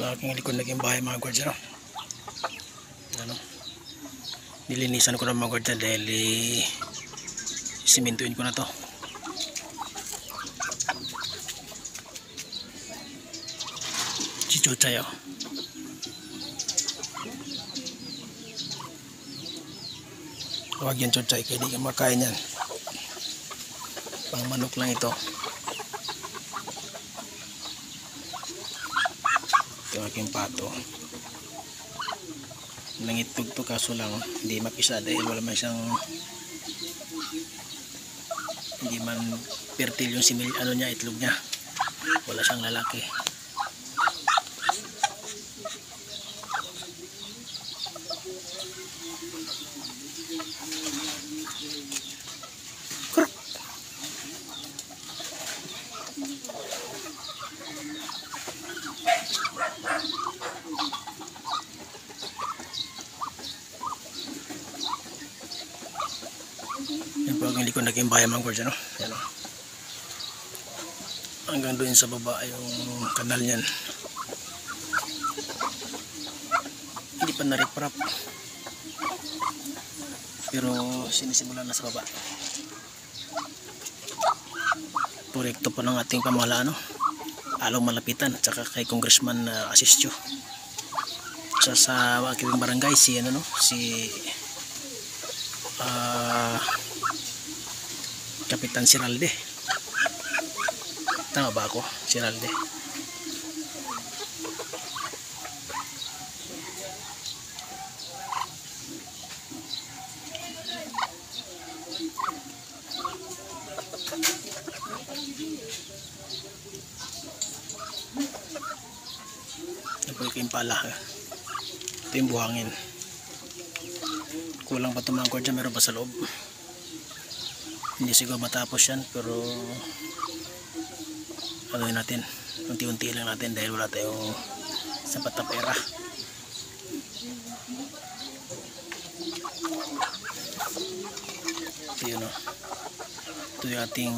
sa aking likod naging bahay mga gwardiya, no? Ano? Nilinisan ko na mga gwardiya dahil simintuin ko na to. Chichuchay oh. Huwag yan chuchay, kaya di ka makain yan. Pang manok lang ito. Ito aking pato. Nangitog to kaso lang hindi mapisa dahil wala man siyang, hindi man fertile yung simil, ano niya, itlog niya. Wala siyang lalaki. Yan po ang likod naging bahay mga gwardiya, no? Yan, no? Hanggang doon sa baba yung kanal niyan. Hindi pa na-reprap, pero sinisimulan na sa baba. Proyekto po ng ating pamahalaan, no? Alaw malapitan at saka kay Congressman Asistio. Sa aking barangay si ano, no? Si Kapitan Siralde. Tama ba ako? Siralde. Ito po yung pala. Ito yung buhangin. Kulang pa tumangkod dyan, meron pa sa loob. Hindi siguro matapos yan, pero gagawin natin unti-unti lang natin dahil wala tayong sapat na pera. Ito yun, no? Ito yung ating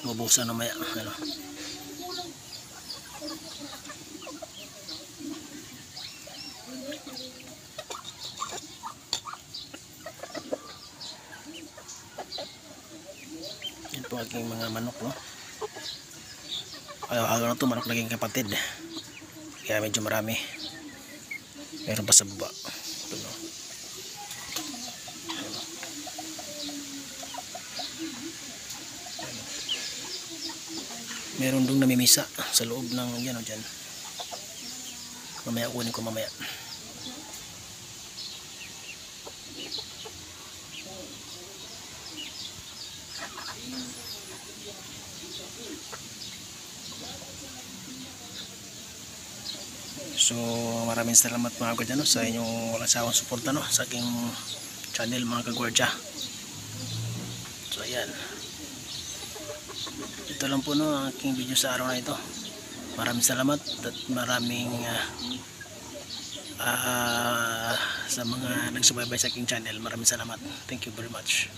mabusan na maya, ano? Yan po aking mga manok, no? Ayaw na ito, manok naging kapatid, kaya medyo marami. Meron pa sa baba. Ito, no? Meron dong namimisa sa loob ng yan o dyan. Mamaya kunin ko mamaya. So maraming salamat mga kagwardya, no, sa inyong walang sawang suporta, no, sa aking channel mga kagwardya. So ayan, ito lang po, no, ang aking video sa araw na ito. Maraming salamat at maraming sa mga nagsubaybay sa aking channel. Maraming salamat. Thank you very much.